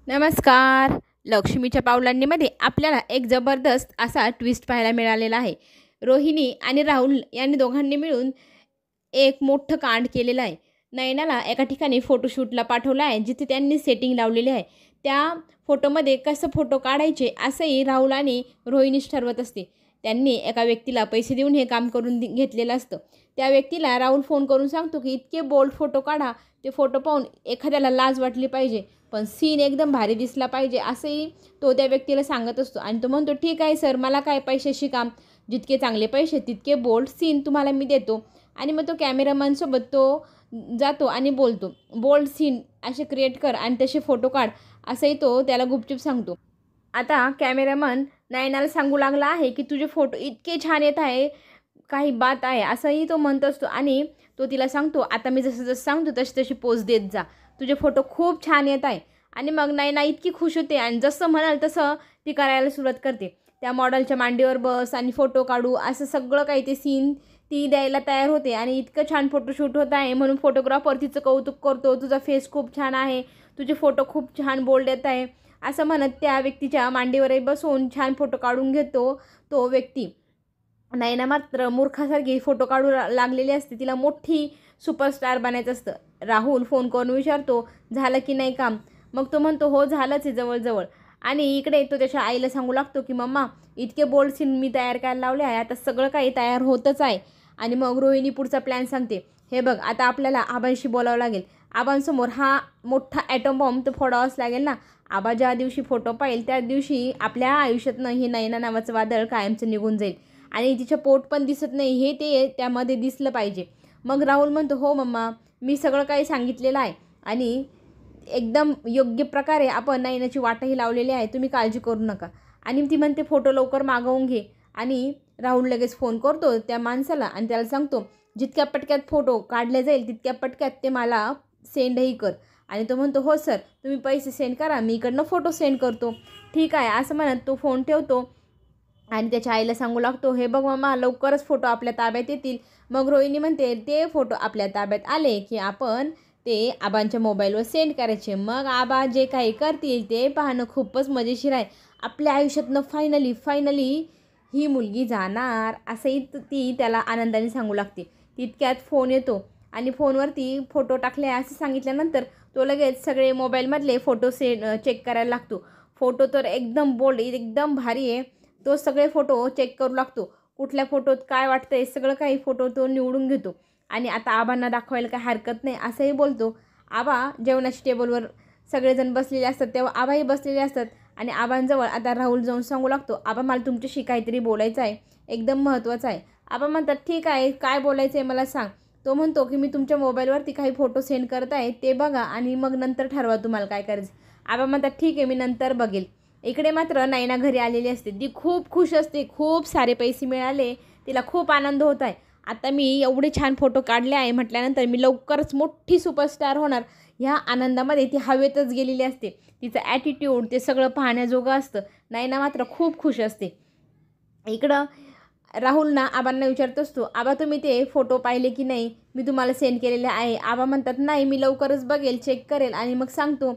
नमस्कार. लक्ष्मीच्या पावलांनीमध्ये आपल्याला एक जबरदस्त असा ट्विस्ट पाहायला मिळालेला आहे. रोहिणी आणि राहुल यांनी दोघांनी मिळून एक मोठं कांड केलेलं आहे. नयनाला एका ठिकाणी फोटोशूटला पाठवलं आहे, जिथे त्यांनी सेटिंग लावलेली आहे. त्या फोटोमध्ये कसं फोटो काढायचे असंही राहुल आणि रोहिणीच ठरवत असते. त्यांनी एका व्यक्तीला पैसे देऊन हे काम करून घेतलेलं असतं. त्या व्यक्तीला राहुल फोन करून सांगतो की इतके बोल्ड फोटो काढा, ते फोटो पाहून एखाद्याला लाज वाटली पाहिजे, पण सीन एकदम भारी दिसला पाहिजे, असंही तो त्या व्यक्तीला सांगत असतो. आणि तो म्हणतो, ठीक आहे सर, मला काय पैशाशी काम, जितके चांगले पैसे तितके बोल्ड सीन तुम्हाला मी देतो. आणि मग तो कॅमेरामॅनसोबत तो जातो आणि बोलतो, बोल्ड सीन असे क्रिएट कर आणि तसे फोटो काढ, असंही तो त्याला गुपचूप सांगतो. आता कॅमेरामन नयनाला सांगू लागला आहे की तुझे फोटो इतके छान येत आहे, काही बात आहे, असंही तो म्हणत असतो. आणि तो तिला सांगतो, आता मी जसं जसं सांगतो तशी तशी पोज देत जा, तुझे फोटो खूप छान येत आहे. आणि मग नयना इतकी खुश होते आणि जसं म्हणाल तसं ती करायला सुरुवात करते. त्या मॉडेलच्या मांडीवर बस आणि फोटो काढू, असं सगळं काही ते सीन ती द्यायला तयार होते. आणि इतकं छान फोटोशूट होत आहे म्हणून फोटोग्राफर तिचं कौतुक करतो, तुझा फेस खूप छान आहे, तुझे फोटो खूप छान बोल्ड येत आहे, असं म्हणत त्या व्यक्तीच्या मांडीवरही बसून छान फोटो काढून घेतो तो व्यक्ती. नयना मात्र मूर्खासारखी फोटो काढू लागलेली असते. तिला मोठी सुपरस्टार बनायचं असतं. राहुल फोन करून विचारतो, झालं की नाही काम? मग तो म्हणतो, हो झालंच आहे जवळजवळ. आणि इकडे तो त्याच्या आईला सांगू लागतो की मम्मा, इतके बोल्ड सीन मी तयार करायला लावले आहे, आता सगळं काही तयार होतच आहे. आणि मग रोहिणी पुढचा प्लॅन सांगते, हे बघ, आता आपल्याला आबांशी बोलावं लागेल. आबांसमोर हा मोठा ॲटम बॉम्ब तर फोडावाच लागेल ना. आबा ज्या दिवशी फोटो पाहिल त्या दिवशी आपल्या आयुष्यातनं हे नयना नावाचं वादळ कायमचं निघून जाईल. आणि तिचं पोट पण दिसत नाही हे ते त्यामध्ये दिसलं पाहिजे. मग राहुल म्हणतो, हो मम्मा, मी सगळं काही सांगितलेलं आहे आणि एकदम योग्य प्रकारे आपण नयनाची वाटही लावलेली आहे, तुम्ही काळजी करू नका. आणि ती म्हणते, फोटो लवकर मागवून घे. आणि राहुल लगेच फोन करतो त्या माणसाला आणि त्याला सांगतो, जितक्या पटक्यात फोटो काढले जाईल तितक्या पटक्यात ते मला सेंडही कर. आणि तो म्हणतो, हो सर, तुम्ही पैसे सेंड करा, मी इकडनं फोटो सेंड करतो. ठीक आहे, असं म्हणत तो फोन ठेवतो. आणि त्याच्या आईला सांगू लागतो, हे बघ मामा, लवकरच फोटो आपल्या ताब्यात येतील. मग रोहिणी म्हणते, ते फोटो आपल्या ताब्यात आले की आपण ते आबांच्या मोबाईलवर सेंड करायचे, मग आबा जे काही करतील ते पाहणं खूपच मजेशीर आहे. आपल्या आयुष्यातनं फायनली ही मुलगी जाणार, असंही ती त्याला आनंदाने सांगू लागते. तितक्यात फोन येतो आणि फोनवरती फोटो टाकले असं सांगितल्यानंतर तो लगेच सगळे मोबाईलमधले फोटो चेक करायला लागतो. फोटो तर एकदम बोल्ड, एकदम भारी आहे. तो सगळे फोटो चेक करू लागतो, कुठल्या फोटोत काय वाटतंय सगळं काही फोटो तो निवडून घेतो. आणि आता आबांना दाखवायला काही हरकत नाही असंही बोलतो. आबा जेवणाच्या टेबलवर सगळेजण बसलेले असतात, तेव्हा आबाही बसलेले असतात. आणि आबांजवळ आता राहुल जाऊन सांगू लागतो, आबा, मला तुमच्याशी काहीतरी बोलायचं आहे, एकदम महत्त्वाचं आहे. आबा म्हणतात, ठीक आहे, काय बोलायचं आहे मला सांग. तो म्हणतो की मी तुमच्या मोबाईलवरती काही फोटो सेंड करत आहे, ते बघा आणि मग नंतर ठरवा तुम्हाला काय करायचं. आबा म्हणतात, ठीक आहे, मी नंतर बघेल. इकडे मात्र नयना घरी आलेली असते. ती खूप खुश असते, खूप सारे पैसे मिळाले, तिला खूप आनंद होत आहे. आता मी एवढे छान फोटो काढले आहे म्हटल्यानंतर मी लवकरच मोठी सुपरस्टार होणार, ह्या आनंदामध्ये ती हवेतच गेलेली असते. तिचं ॲटिट्यूड ते सगळं पाहण्याजोगं असतं. नयना मात्र खूप खुश असते. इकडं राहुल ना आबांना विचारत असतो, आबा, तुम्ही ते फोटो पाहिले की नाही, मी तुम्हाला सेंड केलेले आहे. आबा म्हणतात, नाही, मी लवकरच बघेल, चेक करेल आणि मग सांगतो.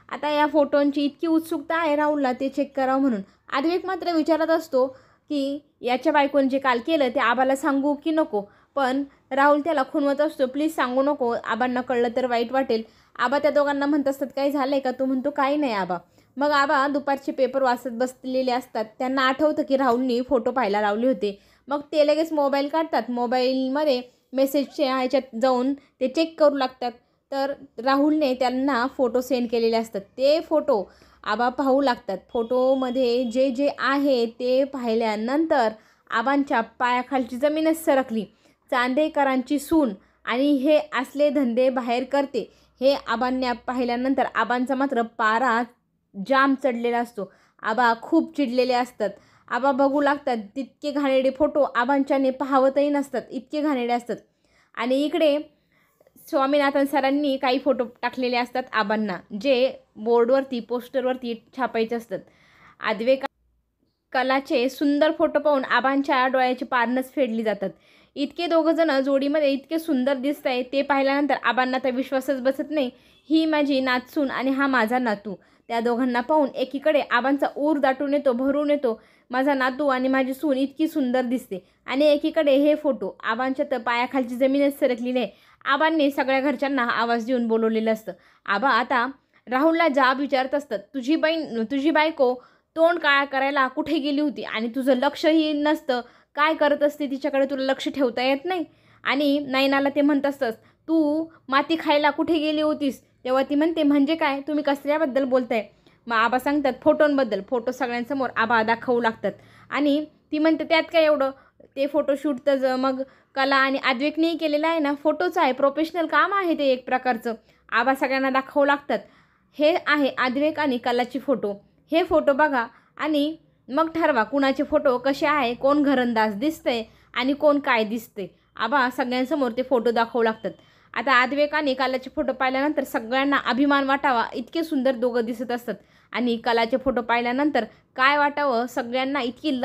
आता या फोटोंची इतकी उत्सुकता आहे राहुलला ते चेक करावं म्हणून. आद्विक मात्र विचारत असतो की याच्या बायकोने जे काल केलं ते आबाला सांगू की नको. पण राहुल त्याला खुणवत असतो, प्लीज सांगू नको, आबांना कळलं तर वाईट वाटेल. आबा त्या दोघांना म्हणत असतात, काही झालं आहे का? तो म्हणतो, काही नाही आबा. मग आबा दुपारचे पेपर वाचत बसलेले असतात. त्यांना आठवतं की राहुलनी फोटो पाहायला लावले होते. मग ते लगेच मोबाईल काढतात, मोबाईलमध्ये मेसेजच्या ह्याच्यात जाऊन ते चेक करू लागतात. तर राहुलने त्यांना फोटो सेंड केलेले असतात. ते फोटो आबा पाहू लागतात. फोटोमध्ये जे जे आहे ते पाहिल्यानंतर आबांच्या पायाखालची जमीनच सरकली. चांदेकरांची सून आणि हे असले धंदे बाहेर करते, हे आबांनी पाहिल्यानंतर आबांचा मात्र पारा जाम चढलेला असतो. आबा खूप चिडलेले असतात. आबा बघू लागतात, तितके घाणेरडे फोटो आबांच्याने पाहवतही नसतात, इतके घाणेरडे असतात. आणि इकडे स्वामीनाथन सरांनी काही फोटो टाकलेले असतात आबांना, जे बोर्डवरती पोस्टरवरती छापायचे असतात. आद्वे कलाचे सुंदर फोटो पाहून आबांच्या डोळ्याची पारणच फेडली जातात. इतके दोघंजणं जोडीमध्ये इतके सुंदर दिसत आहे ते पाहिल्यानंतर आबांना तर विश्वासच बसत नाही. ही माझी नातसून आणि हा माझा नातू. त्या दोघांना पाहून एकीकडे आबांचा ऊर दाटून येतो, भरून येतो. माझा नातू आणि माझी सून इतकी सुंदर दिसते. आणि एकीकडे हे फोटो आबांच्या तर पायाखालची जमीनच सरकलेली आहे. आबांनी सगळ्या घरच्यांना आवाज देऊन बोलवलेलं असतं. आबा आता राहुलला जाब विचारत असतात, तुझी बायको तोंड काळा करायला कुठे गेली होती आणि तुझं लक्षही नसतं, काय करत असते तिच्याकडे तुला लक्ष ठेवता येत नाही. आणि नयनाला ते म्हणत असतं, तू माती खायला कुठे गेली होतीस. तेव्हा ती म्हणते, म्हणजे काय, तुम्ही कसल्याबद्दल बोलताय. मग आबा सांगतात फोटोंबद्दल. फोटो सगळ्यांसमोर आबा दाखवू लागतात. आणि ती म्हणते त्यात काय एवढं, ते फोटोशूट तर मग कला आणि आद्विकनेही केलेलं आहे ना, फोटोचं आहे, प्रोफेशनल काम आहे ते एक प्रकारचं. आबा सगळ्यांना दाखवू लागतात. हे आहे आद्विक आणि कलाची फोटो. हे फोटो बघा आणि मग ठरवा कुणाचे फोटो कसे आहे, कोण घरंदाज दिसतंय आणि कोण काय दिसते. आबा सगळ्यांसमोर ते फोटो दाखवू लागतात. आता आद्विक आणि कलाचे फोटो पाहिल्यानंतर सगळ्यांना अभिमान वाटावा इतके सुंदर दोघं दिसत असतात. आणि कलाचे फोटो पाहिल्यानंतर काय वाटावं, सगळ्यांना इतकी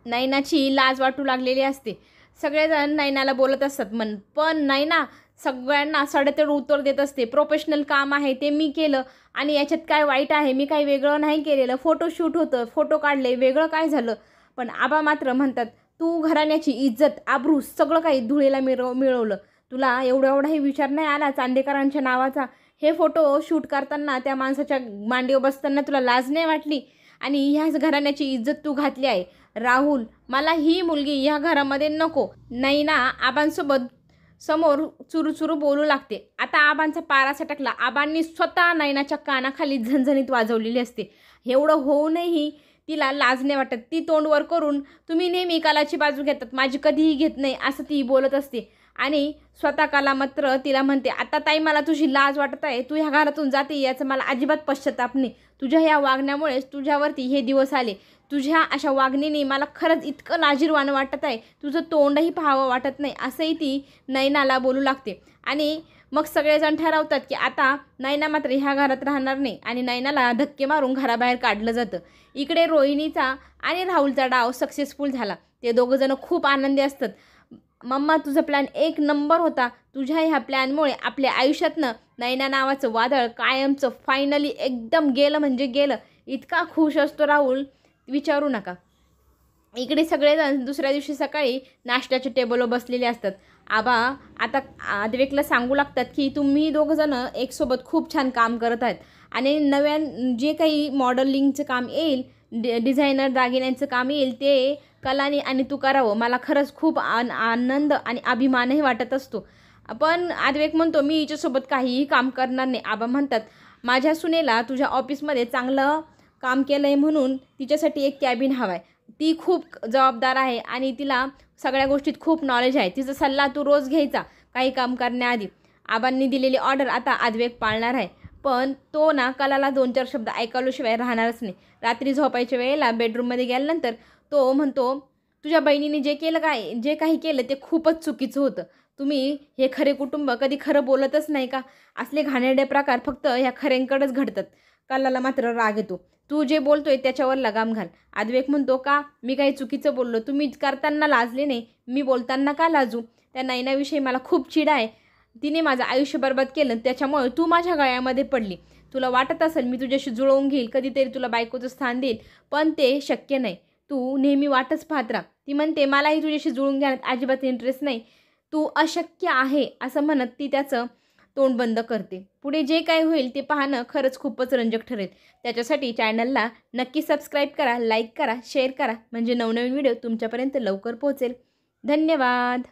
नयनाची लाज वाटू लागलेली असते. सगळेजण नयनाला बोलत असतात, पण नयना सगळ्यांना सडेतोड उत्तर देत असते. प्रोफेशनल काम आहे ते मी केलं आणि याच्यात काय वाईट आहे, मी काही वेगळं नाही केलेलं. फोटोशूट होतं, फोटो काढले, वेगळं काय झालं. पण आबा मात्र म्हणतात, तू घराण्याची इज्जत, आबरू सगळं काही धुळेला मिळवलं. तुला एवढाही विचार नाही आला चांदेकरांच्या नावाचा. हे फोटो शूट करताना त्या माणसाच्या मांडीवर बसताना तुला लाज नाही वाटली. आणि ह्याच घराण्याची इज्जत तू घातली आहे. राहुल, मला ही मुलगी ह्या घरामध्ये नको. नयना आबांसोबत समोर चुरू बोलू लागते. आता आबांचा पारा सटकला. आबांनी स्वतः नयनाच्या कानाखाली झणझणीत वाजवलेली असते. एवढं होऊनही तिला लाज नाही वाटत. ती तोंडवर करून, तुम्ही नेहमी कलाची बाजू घेतात, माझी कधीही घेत नाही, असं ती बोलत असते. आणि स्वतः कला मात्र तिला म्हणते, आता ताई मला तुझी लाज वाटत आहे, तू ह्या घरातून जाते याचं मला अजिबात पश्चाताप नाही. तुझ्या ह्या वागण्यामुळेच तुझ्यावरती हे दिवस आले. तुझ्या अशा वागणीने मला खरंच इतकं लाजिरवाणं वाटत आहे, तुझं तोंडही पाहावं वाटत नाही, असंही ती नयनाला बोलू लागते. आणि मग सगळेजण ठरवतात की आता नयना मात्र ह्या घरात राहणार नाही आणि नयनाला धक्के मारून घराबाहेर काढलं जातं. इकडे रोहिणीचा आणि राहुलचा डाव सक्सेसफुल झाला. ते दोघंजणं खूप आनंदी असतात. मम्मा, तुझा प्लॅन एक नंबर होता. तुझ्या ह्या प्लॅनमुळे आपल्या आयुष्यातनं नयना नावाचं वादळ कायमचं फायनली एकदम गेलं म्हणजे गेलं. इतका खुश असतो राहुल, विचारू नका. इकडे सगळेजण दुसऱ्या दिवशी सकाळी नाश्त्याच्या टेबलवर बसलेले असतात. आबा आता आद्विकला सांगू लागतात की तुम्ही दोघंजणं एकसोबत खूप छान काम करत आहेत आणि नव्यान जे काही मॉडेलिंगचं काम येईल, डिझायनर दागिन्यांचं काम येईल, ते कलानी आणि तू करावं. मला खरंच खूप आनंद आणि अभिमानही वाटत असतो. पण आद्विक म्हणतो, मी हिच्यासोबत काहीही काम करणार नाही. आबा म्हणतात, माझ्या सुनेला तुझ्या ऑफिसमध्ये चांगलं काम केलं आहे म्हणून तिच्यासाठी एक कॅबिन हवा आहे. ती खूप जबाबदार आहे आणि तिला सगळ्या गोष्टीत खूप नॉलेज आहे. तिचा सल्ला तू रोज घ्यायचा काही काम करण्याआधी. आबांनी दिलेली ऑर्डर आता आद्विक पाळणार आहे. पण तो ना कलाला 2-4 शब्द ऐकवल्याशिवाय राहणारच नाही. रात्री झोपायच्या वेळेला बेडरूममध्ये गेल्यानंतर तो म्हणतो, तुझ्या बहिणीने जे काही केलं ते खूपच चुकीचं होतं. तुम्ही हे खरे कुटुंब कधी खरं बोलतच नाही का. असले घाणेरडे प्रकार फक्त ह्या खऱ्यांकडेच घडतात. कलाला मात्र राग येतो. तू जे बोलतोय त्याच्यावर लगाम घाल. आद्विक म्हणतो, का मी काही चुकीचं बोललो? तुम्ही करताना लाजले नाही, मी बोलताना का लाजू? त्या नयनाविषयी मला खूप चिड आहे. तिने माझं आयुष्य बरबाद केलं, त्याच्यामुळे तू माझ्या गळ्यामध्ये पडली. तुला वाटत असेल मी तुझ्याशी जुळवून घेईल, कधीतरी तुला बायकोचं स्थान देईल, पण ते शक्य नाही. तू नेहमी वाटच पाहत राहा. ती म्हणते, मलाही तुझ्याशी जुळून घेण्यात अजिबात इंटरेस्ट नाही. तू अशक्य आहे असं म्हणत ती त्याचं तोंड बंद करते. पुढे जे काय होईल ते पाहणं खरंच खूपच रंजक ठरेल. त्याच्यासाठी चॅनलला नक्की सबस्क्राईब करा, लाईक करा, शेअर करा, म्हणजे नवनवीन व्हिडिओ तुमच्यापर्यंत लवकर पोहोचेल. धन्यवाद.